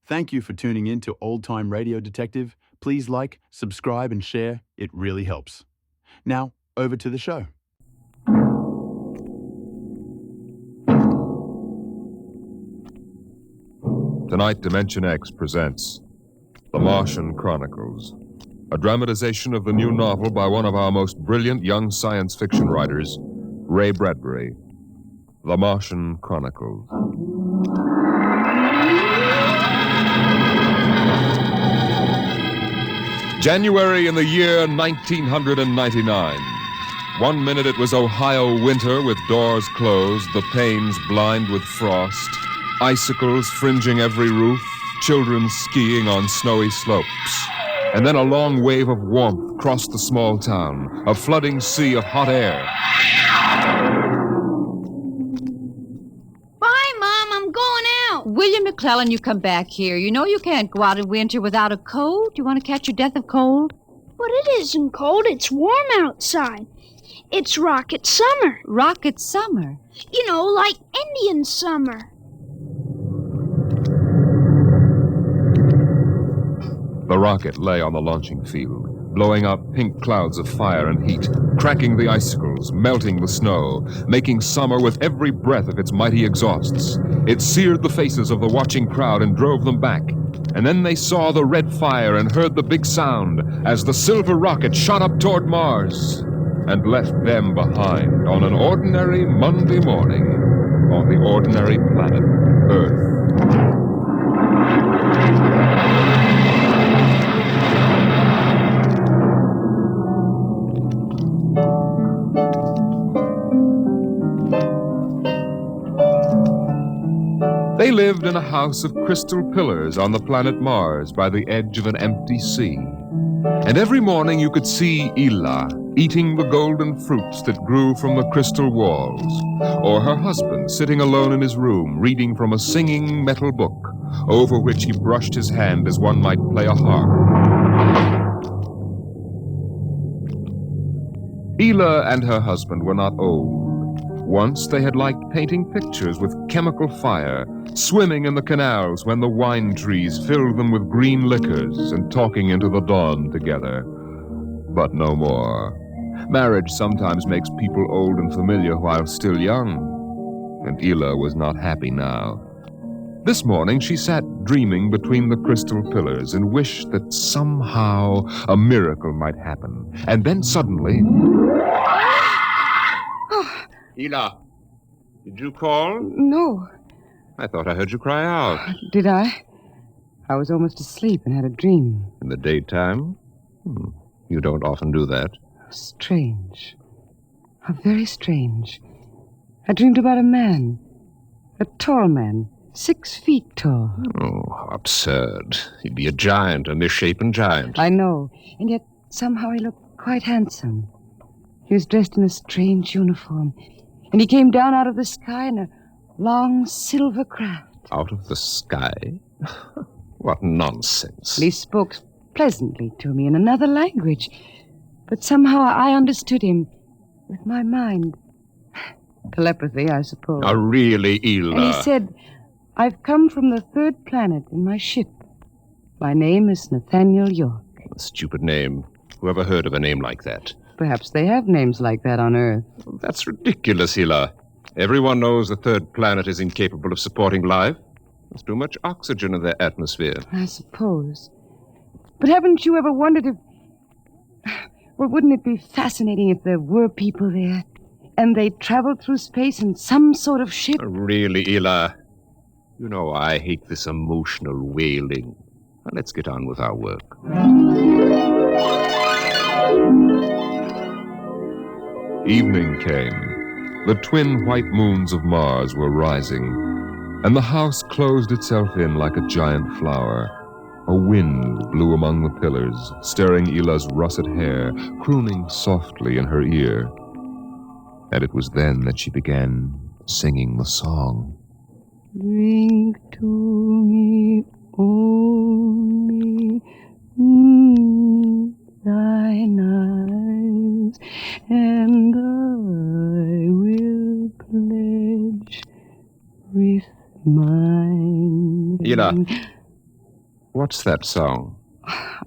Thank you for tuning in to Old Time Radio Detective. Please like, subscribe, and share. It really helps. Now, over to the show. Tonight, Dimension X presents The Martian Chronicles, a dramatization of the new novel by one of our most brilliant young science fiction writers, Ray Bradbury. The Martian Chronicles. January in the year 1999. 1 minute it was Ohio winter with doors closed, the panes blind with frost, icicles fringing every roof, children skiing on snowy slopes. And then a long wave of warmth crossed the small town, a flooding sea of hot air. Bye, Mom. I'm going out. William McClellan, you come back here. You know you can't go out in winter without a coat. You want to catch your death of cold? But it isn't cold. It's warm outside. It's rocket summer. Rocket summer? You know, like Indian summer. The rocket lay on the launching field, blowing out pink clouds of fire and heat, cracking the icicles, melting the snow, making summer with every breath of its mighty exhausts. It seared the faces of the watching crowd and drove them back. And then they saw the red fire and heard the big sound as the silver rocket shot up toward Mars and left them behind on an ordinary Monday morning on the ordinary planet Earth. They lived in a house of crystal pillars on the planet Mars by the edge of an empty sea. And every morning you could see Ela eating the golden fruits that grew from the crystal walls, or her husband sitting alone in his room reading from a singing metal book over which he brushed his hand as one might play a harp. Ela and her husband were not old. Once they had liked painting pictures with chemical fire, swimming in the canals when the wine trees filled them with green liquors, and talking into the dawn together. But no more. Marriage sometimes makes people old and familiar while still young, and Ela was not happy now. This morning she sat dreaming between the crystal pillars and wished that somehow a miracle might happen. And then suddenly... Ela, did you call? No. I thought I heard you cry out. Did I? I was almost asleep and had a dream. In the daytime? You don't often do that. Strange. How very strange. I dreamed about a man. A tall man. 6 feet tall. Oh, how absurd. He'd be a giant, a misshapen giant. I know. And yet somehow he looked quite handsome. He was dressed in a strange uniform. And he came down out of the sky in a long silver craft. Out of the sky? What nonsense. He spoke pleasantly to me in another language. But somehow I understood him with my mind. Telepathy, I suppose. Oh, really, Ela? And he said, I've come from the 3rd planet in my ship. My name is Nathaniel York. A stupid name. Who ever heard of a name like that? Perhaps they have names like that on Earth. That's ridiculous, Ela. Everyone knows the 3rd planet is incapable of supporting life. There's too much oxygen in their atmosphere. I suppose. But haven't you ever wondered if... Well, wouldn't it be fascinating if there were people there, and they traveled through space in some sort of ship? Really, Ela? You know I hate this emotional wailing. Now, let's get on with our work. Evening came. The twin white moons of Mars were rising, and the house closed itself in like a giant flower. A wind blew among the pillars, stirring Ela's russet hair, crooning softly in her ear. And it was then that she began singing the song. Drink to me only thine eyes, and I will pledge with mine. Ela, What's that song?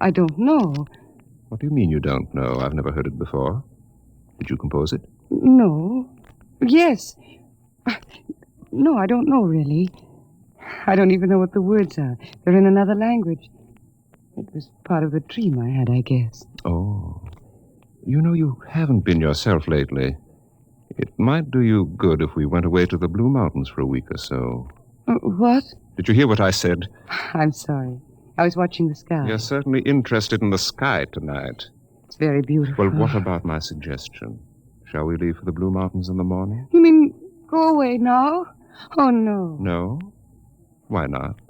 I don't know. What do you mean you don't know? I've never heard it before. Did you compose it? No. Yes. No, I don't know, really. I don't even know what the words are. They're in another language. It was part of the dream I had, I guess. Oh. You know, you haven't been yourself lately. It might do you good if we went away to the Blue Mountains for a week or so. What? Did you hear what I said? I'm sorry. I was watching the sky. You're certainly interested in the sky tonight. It's very beautiful. Well, what about my suggestion? Shall we leave for the Blue Mountains in the morning? You mean go away now? Oh, no. No? Why not?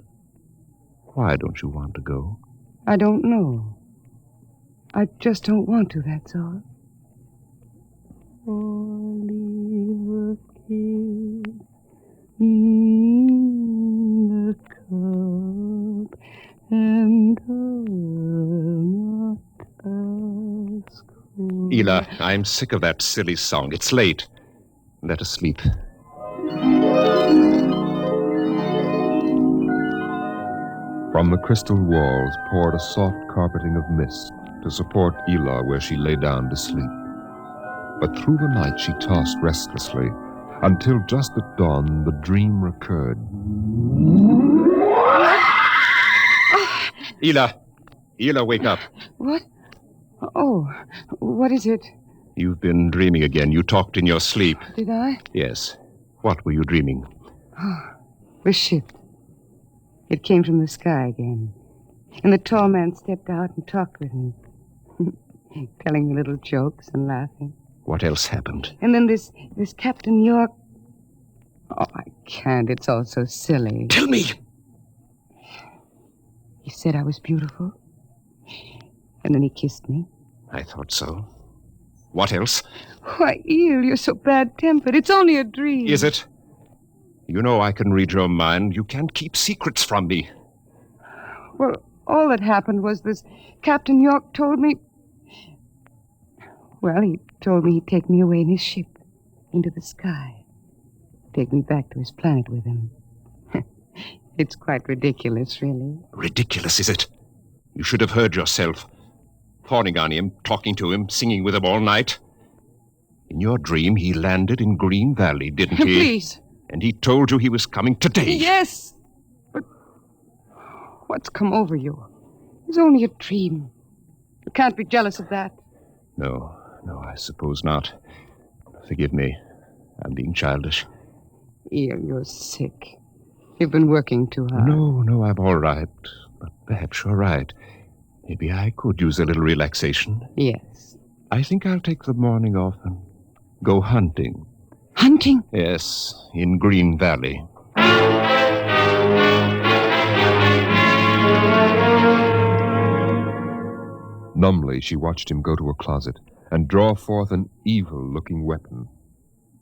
Why don't you want to go? I don't know. I just don't want to, that's all. Only a kiss in the cup, and I'll not ask for... Ela, I'm sick of that silly song. It's late. Let us sleep. From the crystal walls poured a soft carpeting of mist to support Ela where she lay down to sleep. But through the night she tossed restlessly until just at dawn the dream recurred. Ela! Ela, wake up. What? Oh, what is it? You've been dreaming again. You talked in your sleep. Did I? Yes. What were you dreaming? The ship. It came from the sky again. And the tall man stepped out and talked with me. Telling me little jokes and laughing. What else happened? And then this Captain York... Oh, I can't. It's all so silly. Tell me! He said I was beautiful. And then he kissed me. I thought so. What else? Why, Eel, you're so bad-tempered. It's only a dream. Is it? You know I can read your mind. You can't keep secrets from me. Well, all that happened was this Captain York told me... Well, he told me he'd take me away in his ship into the sky. Take me back to his planet with him. It's quite ridiculous, really. Ridiculous, is it? You should have heard yourself. Fawning on him, talking to him, singing with him all night. In your dream, he landed in Green Valley, didn't he? Please. And he told you he was coming today. Yes. But what's come over you? It's only a dream. You can't be jealous of that. No, I suppose not. Forgive me. I'm being childish. Eel, you're sick. You've been working too hard. No, I'm all right. But perhaps you're right. Maybe I could use a little relaxation. Yes. I think I'll take the morning off and go hunting. Hunting? Yes, in Green Valley. Numbly, she watched him go to a closet and draw forth an evil-looking weapon.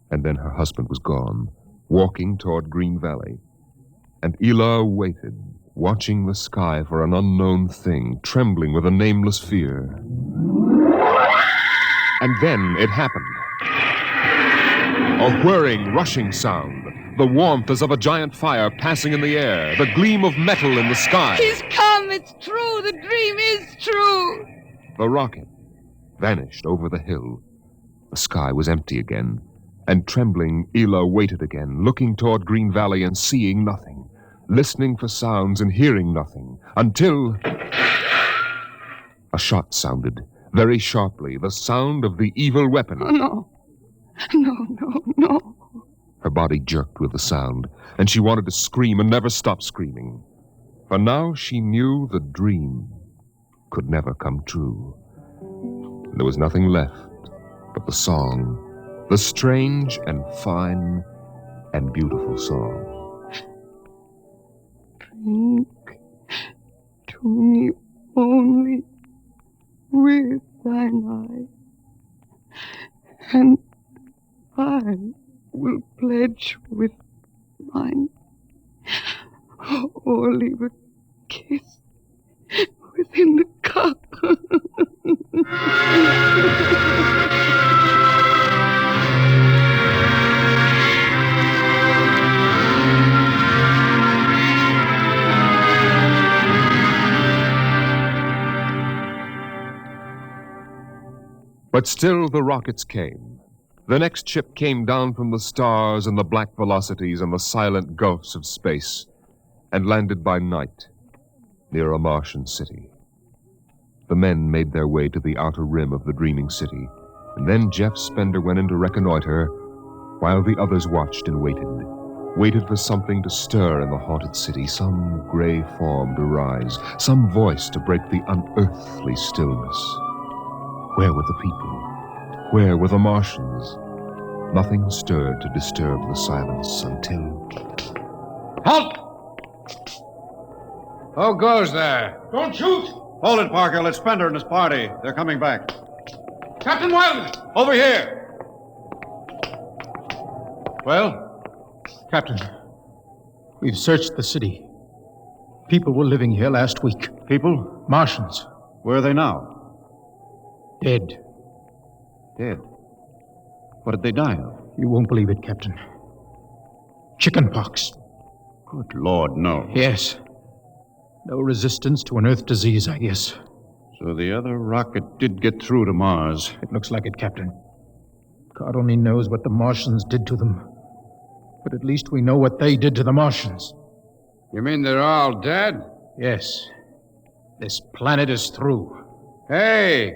And then her husband was gone, walking toward Green Valley. And Ela waited, watching the sky for an unknown thing, trembling with a nameless fear. And then it happened. A whirring, rushing sound. The warmth as of a giant fire passing in the air. The gleam of metal in the sky. He's come! It's true! The dream is true! The rocket vanished over the hill. The sky was empty again. And trembling, Ela waited again, looking toward Green Valley and seeing nothing. Listening for sounds and hearing nothing. Until... a shot sounded, very sharply. The sound of the evil weapon. Oh, no. No. Her body jerked with the sound, and she wanted to scream and never stop screaming. For now she knew the dream could never come true. There was nothing left but the song, the strange and fine and beautiful song. Drink to me only with thine eye, and I will pledge with mine, or leave a kiss within the cup. But still the rockets came. The next ship came down from the stars and the black velocities and the silent gulfs of space and landed by night near a Martian city. The men made their way to the outer rim of the dreaming city, and then Jeff Spender went in to reconnoiter while the others watched and waited for something to stir in the haunted city, some gray form to rise, some voice to break the unearthly stillness. Where were the people? Where were the Martians? Nothing stirred to disturb the silence until... Halt! Who goes there? Don't shoot! Hold it, Parker. It's Spender and his party. They're coming back. Captain Wilder! Over here! Well? Captain, we've searched the city. People were living here last week. People? Martians. Where are they now? Dead. Dead. What did they die of? You won't believe it, Captain. Chickenpox. Good Lord, no. Yes. No resistance to an Earth disease, I guess. So the other rocket did get through to Mars. It looks like it, Captain. God only knows what the Martians did to them. But at least we know what they did to the Martians. You mean they're all dead? Yes. This planet is through. Hey,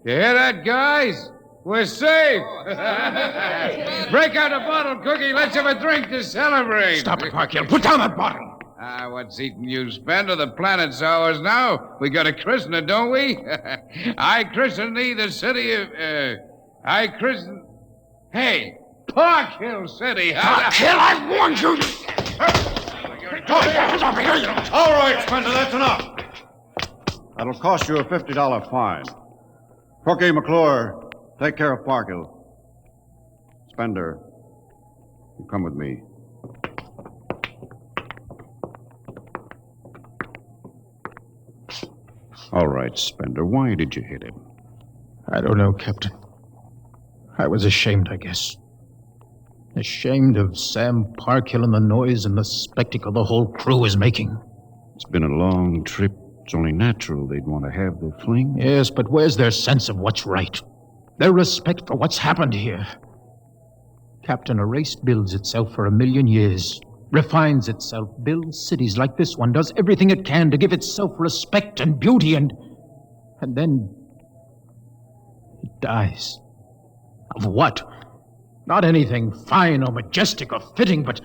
you hear that, guys? We're safe! Break out a bottle, Cookie. Let's have a drink to celebrate. Stop it, Parkhill. Put down that bottle. What's eating you, Spender? The planet's ours now. We got to christen it, don't we? I christen thee the city of... I christen... Hey, Park Hill City. Park Hill, I warned you! All right, Spender, that's enough. That'll cost you a $50 fine. Cookie, McClure, take care of Park Hill. Spender, you come with me. All right, Spender, why did you hit him? I don't know, Captain. I was ashamed, I guess. Ashamed of Sam Parkhill and the noise and the spectacle the whole crew is making. It's been a long trip. It's only natural they'd want to have their fling. Yes, but where's their sense of what's right? Their respect for what's happened here? Captain, a race builds itself for 1,000,000 years, refines itself, builds cities like this one, does everything it can to give itself respect and beauty, and then it dies. Of what? Not anything fine or majestic or fitting, but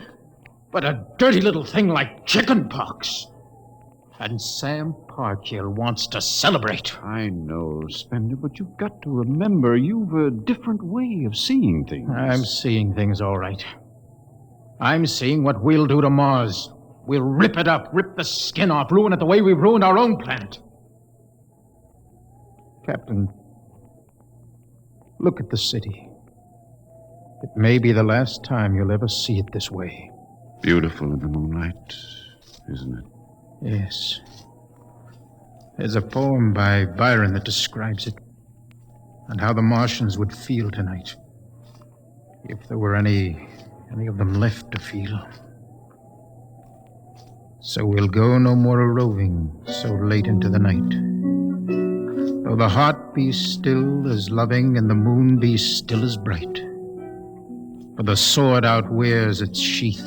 a dirty little thing like chickenpox. And Sam Parkhill wants to celebrate. I know, Spender, but you've got to remember you've a different way of seeing things. I'm seeing things all right. I'm seeing what we'll do to Mars. We'll rip it up, rip the skin off, ruin it the way we've ruined our own planet. Captain, look at the city. It may be the last time you'll ever see it this way. Beautiful in the moonlight, isn't it? Yes. There's a poem by Byron that describes it, and how the Martians would feel tonight, if there were any of them left to feel. So we'll go no more a-roving so late into the night. Though the heart be still as loving and the moon be still as bright. For the sword outwears its sheath,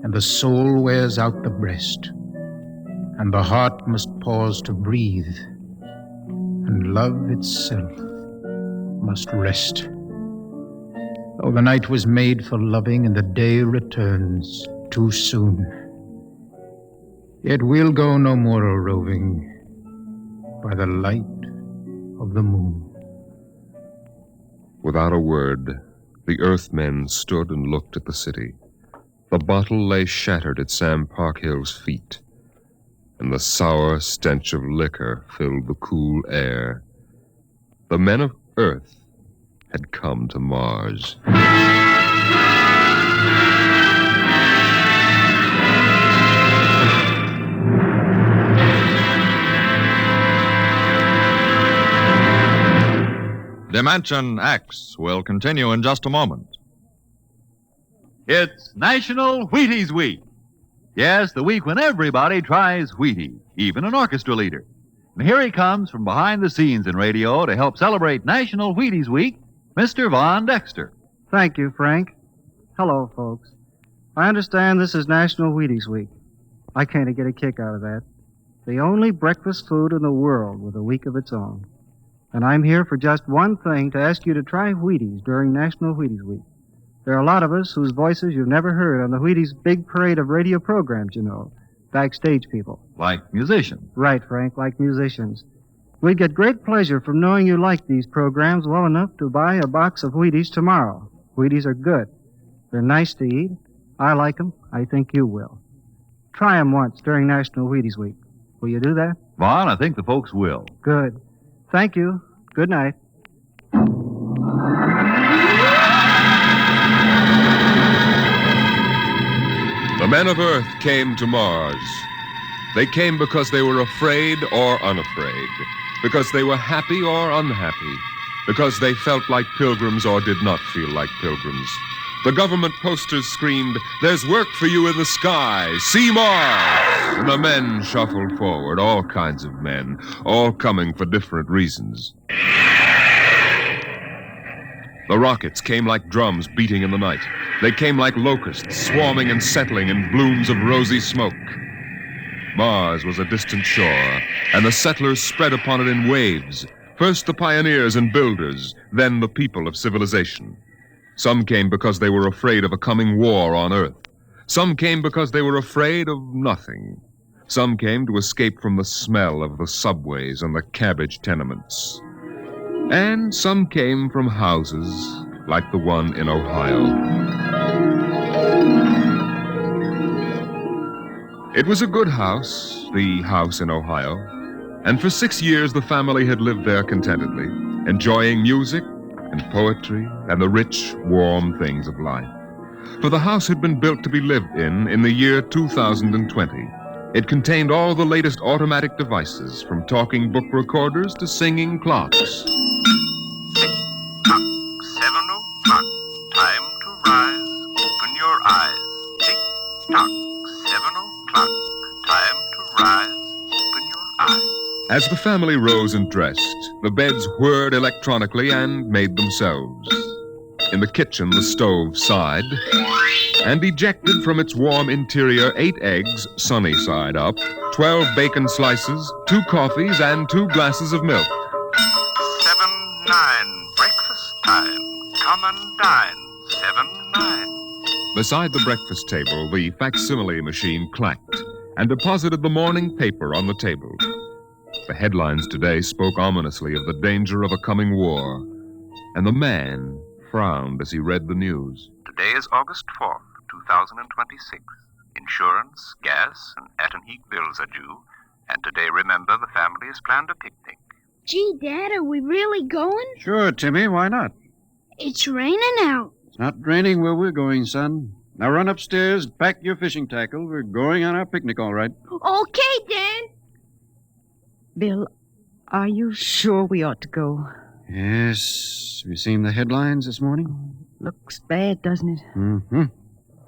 and the soul wears out the breast. And the heart must pause to breathe, and love itself must rest. Though the night was made for loving and the day returns too soon, yet we'll go no more a-roving by the light of the moon. Without a word, the Earthmen stood and looked at the city. The bottle lay shattered at Sam Parkhill's feet, and the sour stench of liquor filled the cool air. The men of Earth had come to Mars. Dimension X will continue in just a moment. It's National Wheaties Week. Yes, the week when everybody tries Wheaties, even an orchestra leader. And here he comes from behind the scenes in radio to help celebrate National Wheaties Week, Mr. Von Dexter. Thank you, Frank. Hello, folks. I understand this is National Wheaties Week. I kind of get a kick out of that. The only breakfast food in the world with a week of its own. And I'm here for just one thing, to ask you to try Wheaties during National Wheaties Week. There are a lot of us whose voices you've never heard on the Wheaties big parade of radio programs, you know. Backstage people. Like musicians. Right, Frank, like musicians. We'd get great pleasure from knowing you like these programs well enough to buy a box of Wheaties tomorrow. Wheaties are good. They're nice to eat. I like them. I think you will. Try them once during National Wheaties Week. Will you do that? Vaughn, I think the folks will. Good. Thank you. Good night. The men of Earth came to Mars. They came because they were afraid or unafraid, because they were happy or unhappy, because they felt like pilgrims or did not feel like pilgrims. The government posters screamed, "There's work for you in the sky. See Mars!" And the men shuffled forward, all kinds of men, all coming for different reasons. The rockets came like drums beating in the night. They came like locusts, swarming and settling in blooms of rosy smoke. Mars was a distant shore, and the settlers spread upon it in waves. First the pioneers and builders, then the people of civilization. Some came because they were afraid of a coming war on Earth. Some came because they were afraid of nothing. Some came to escape from the smell of the subways and the cabbage tenements. And some came from houses like the one in Ohio. It was a good house, the house in Ohio, and for 6 years the family had lived there contentedly, enjoying music and poetry and the rich, warm things of life. For the house had been built to be lived in the year 2020. It contained all the latest automatic devices, from talking book recorders to singing clocks. 7 o'clock, time to rise, open your eyes. Tick-tock, 7 o'clock, time to rise, open your eyes. As the family rose and dressed, the beds whirred electronically and made themselves. In the kitchen, the stove sighed and ejected from its warm interior 8 eggs, sunny side up, 12 bacon slices, 2 coffees, and 2 glasses of milk. 7-9, breakfast time. Come and dine. 7-9. Beside the breakfast table, the facsimile machine clacked and deposited the morning paper on the table. The headlines today spoke ominously of the danger of a coming war, and the man frowned as he read the news. Today is August 4th, 2026. Insurance, gas, and at-and-heat bills are due. And today, remember, the family has planned a picnic. Gee, Dad, are we really going? Sure, Timmy, why not? It's raining out. It's not raining where we're going, son. Now run upstairs, pack your fishing tackle. We're going on our picnic, all right. Okay, Dad. Bill, are you sure we ought to go? Yes. Have you seen the headlines this morning? Looks bad, doesn't it? Mm-hmm.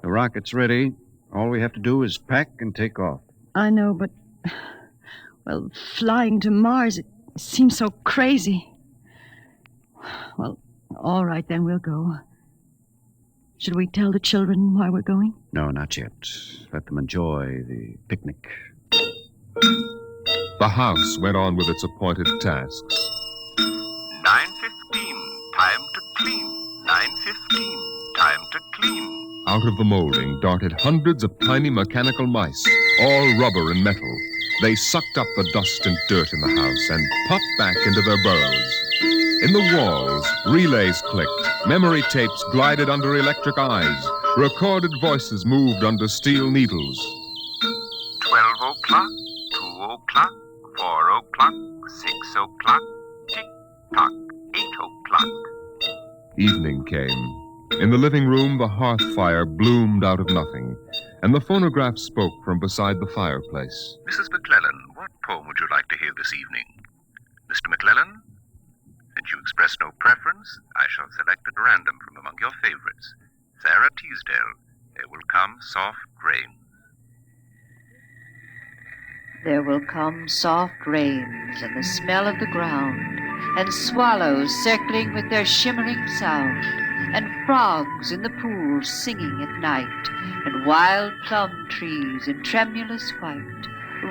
The rocket's ready. All we have to do is pack and take off. I know, but... Well, flying to Mars, it seems so crazy. Well, all right, then we'll go. Should we tell the children why we're going? No, not yet. Let them enjoy the picnic. The house went on with its appointed tasks. 9:15, time to clean. 9:15, time to clean. Out of the molding darted hundreds of tiny mechanical mice, all rubber and metal. They sucked up the dust and dirt in the house and popped back into their burrows. In the walls, relays clicked, memory tapes glided under electric eyes, recorded voices moved under steel needles. 12 o'clock, 2 o'clock, 4 o'clock, 6 o'clock, tick-tock, 8 o'clock. Evening came. In the living room, the hearth fire bloomed out of nothing, and the phonograph spoke from beside the fireplace. Mrs. McClellan, what poem would you like to hear this evening? Mr. McClellan? Since you express no preference, I shall select at random from among your favorites. Sarah Teasdale, There Will Come Soft Rain. There will come soft rains and the smell of the ground, and swallows circling with their shimmering sound, and frogs in the pools singing at night, and wild plum trees in tremulous white.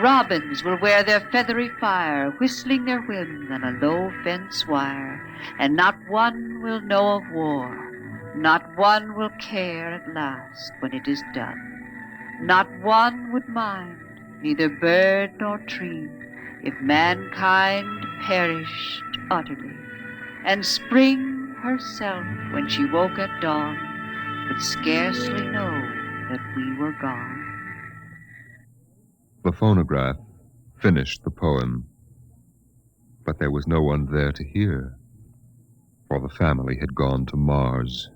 Robins will wear their feathery fire, whistling their whims on a low fence wire, and not one will know of war, not one will care at last when it is done. Not one would mind, neither bird nor tree, if mankind perished utterly. And spring herself, when she woke at dawn, would scarcely know that we were gone. The phonograph finished the poem, but there was no one there to hear, for the family had gone to Mars.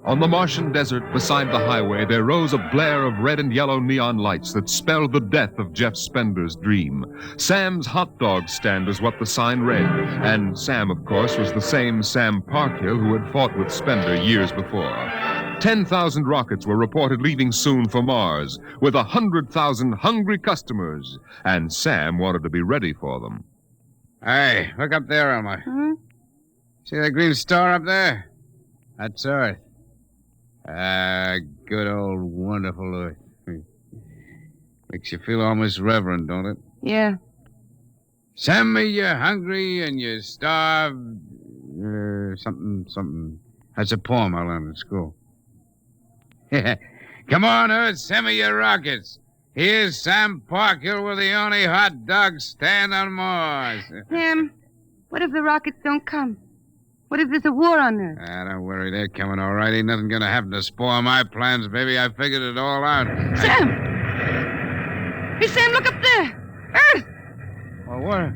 On the Martian desert beside the highway, there rose a blare of red and yellow neon lights that spelled the death of Jeff Spender's dream. Sam's hot dog stand is what the sign read, and Sam, of course, was the same Sam Parkhill who had fought with Spender years before. 10,000 rockets were reported leaving soon for Mars, with 100,000 hungry customers, and Sam wanted to be ready for them. Hey, look up there, Elmer. See that green star up there? That's Earth. Good old wonderful Earth. Makes you feel almost reverent, don't it? Yeah. Send me you're hungry and you're starved. Something. That's a poem I learned in school. Come on, Earth, send me your rockets. Here's Sam Parkhill with the only hot dog stand on Mars. Sam, what if the rockets don't come? What if there's a war on Earth? Don't worry, they're coming all right. Ain't nothing gonna happen to spoil my plans, baby. I figured it all out. Sam! Hey, Sam, look up there! Earth! Oh, what?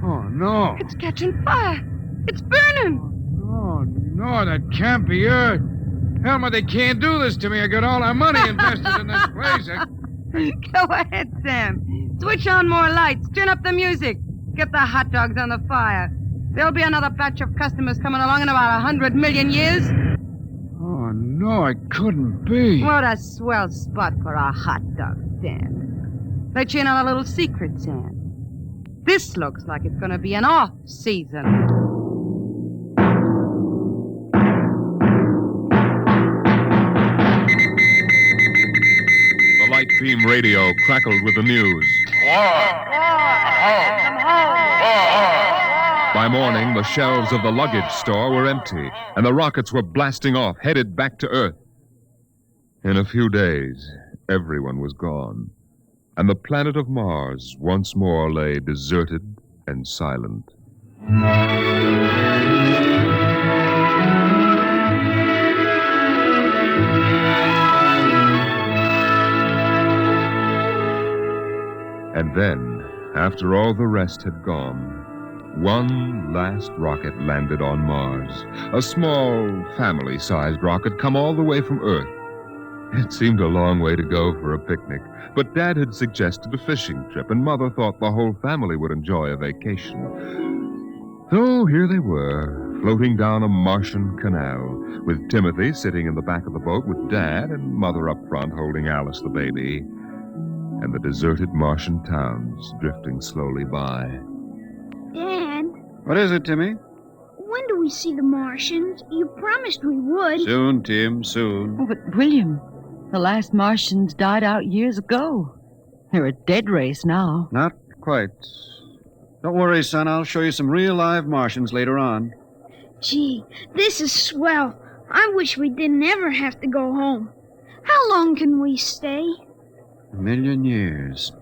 Oh, no. It's catching fire. It's burning. Oh, no, that can't be Earth. Elmer, they can't do this to me. I got all our money invested in this place. Go ahead, Sam. Switch on more lights. Turn up the music. Get the hot dogs on the fire. There'll be another batch of customers coming along in about 100 million years. Oh, no, it couldn't be. What a swell spot for a hot dog stand. Let you in on a little secret, Sam. This looks like it's going to be an off-season. The light beam radio crackled with the news. By morning, the shelves of the luggage store were empty, and the rockets were blasting off, headed back to Earth. In a few days, everyone was gone, and the planet of Mars once more lay deserted and silent. And then, after all the rest had gone, one last rocket landed on Mars. A small, family-sized rocket come all the way from Earth. It seemed a long way to go for a picnic, but Dad had suggested a fishing trip, and Mother thought the whole family would enjoy a vacation. So here they were, floating down a Martian canal, with Timothy sitting in the back of the boat with Dad and Mother up front holding Alice the baby, and the deserted Martian towns drifting slowly by. Dad, What is it, Timmy? when do we see the Martians? You promised we would. Soon, Tim, soon. Oh, but William, the last Martians died out years ago. They're a dead race now. Not quite. Don't worry, son. I'll show you some real live Martians later on. Gee, this is swell. I wish we didn't ever have to go home. How long can we stay? 1,000,000 years.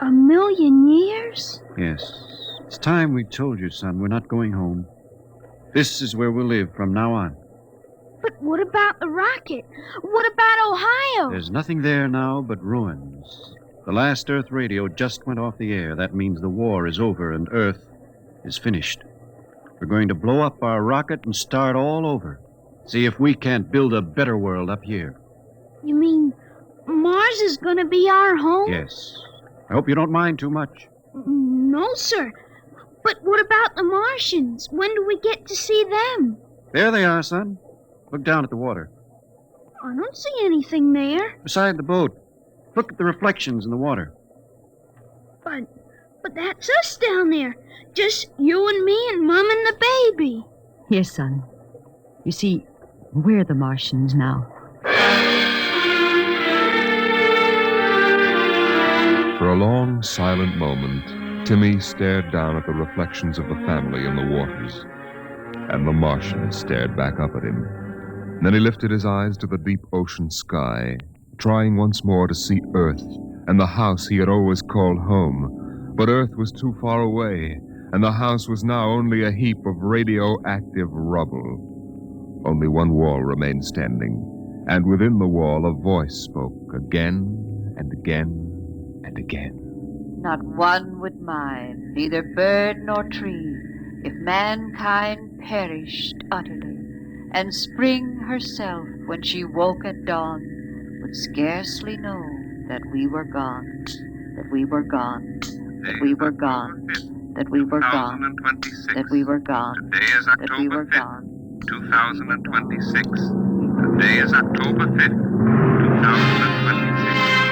1,000,000 years? Yes. It's time we told you, son. We're not going home. This is where we'll live from now on. But what about the rocket? What about Ohio? There's nothing there now but ruins. The last Earth radio just went off the air. That means the war is over and Earth is finished. We're going to blow up our rocket and start all over. See if we can't build a better world up here. You mean Mars is going to be our home? Yes. I hope you don't mind too much. No, sir. But what about the Martians? When do we get to see them? There they are, son. Look down at the water. I don't see anything there. Beside the boat. Look at the reflections in the water. But that's us down there. Just you and me and Mom and the baby. Yes, son. You see, we're the Martians now. For a long, silent moment, Timmy stared down at the reflections of the family in the waters. And the Martian stared back up at him. Then he lifted his eyes to the deep ocean sky, trying once more to see Earth and the house he had always called home. But Earth was too far away, and the house was now only a heap of radioactive rubble. Only one wall remained standing, and within the wall a voice spoke again and again and again. Not one would mind, neither bird nor tree, if mankind perished utterly, and Spring herself, when she woke at dawn, would scarcely know that we were gone, that we were gone, that we were gone, that we were gone, that we were gone, Today is that we October were 5th, gone. 2026. Today is October 5th, 2026.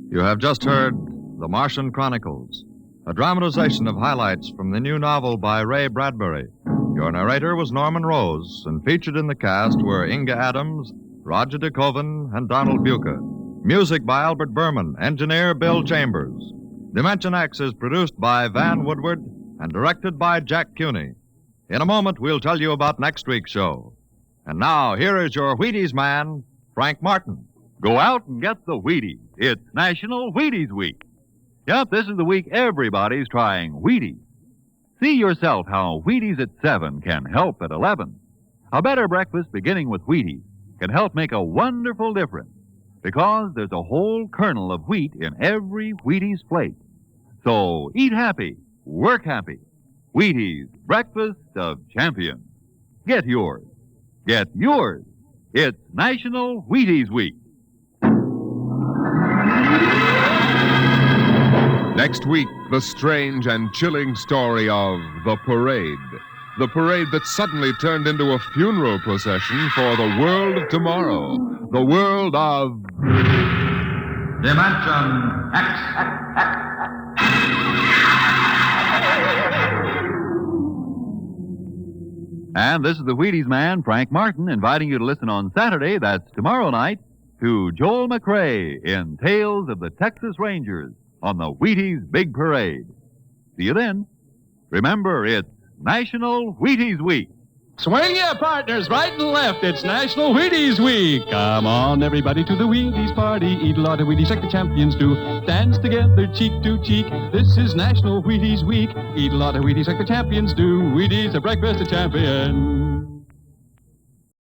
You have just heard The Martian Chronicles, a dramatization of highlights from the new novel by Ray Bradbury. Your narrator was Norman Rose, and featured in the cast were Inga Adams, Roger DeKoven, and Donald Buca. Music by Albert Berman, engineer Bill Chambers. Dimension X is produced by Van Woodward and directed by Jack Cuny. In a moment, we'll tell you about next week's show. And now, here is your Wheaties man, Frank Martin. Go out and get the Wheaties. It's National Wheaties Week. Yep, this is the week everybody's trying Wheaties. See yourself how Wheaties at 7 can help at 11. A better breakfast beginning with Wheaties can help make a wonderful difference because there's a whole kernel of wheat in every Wheaties plate. So eat happy, work happy. Wheaties, breakfast of champions. Get yours. Get yours. It's National Wheaties Week. Next week, the strange and chilling story of the parade. The parade that suddenly turned into a funeral procession for the world of tomorrow. The world of... Dimension X. And this is the Wheaties man, Frank Martin, inviting you to listen on Saturday, that's tomorrow night, to Joel McRae in Tales of the Texas Rangers on the Wheaties Big Parade. See you then. Remember, it's National Wheaties Week. Swing your partners right and left. It's National Wheaties Week. Come on, everybody, to the Wheaties party. Eat a lot of Wheaties like the champions do. Dance together, cheek to cheek. This is National Wheaties Week. Eat a lot of Wheaties like the champions do. Wheaties, a breakfast of champions.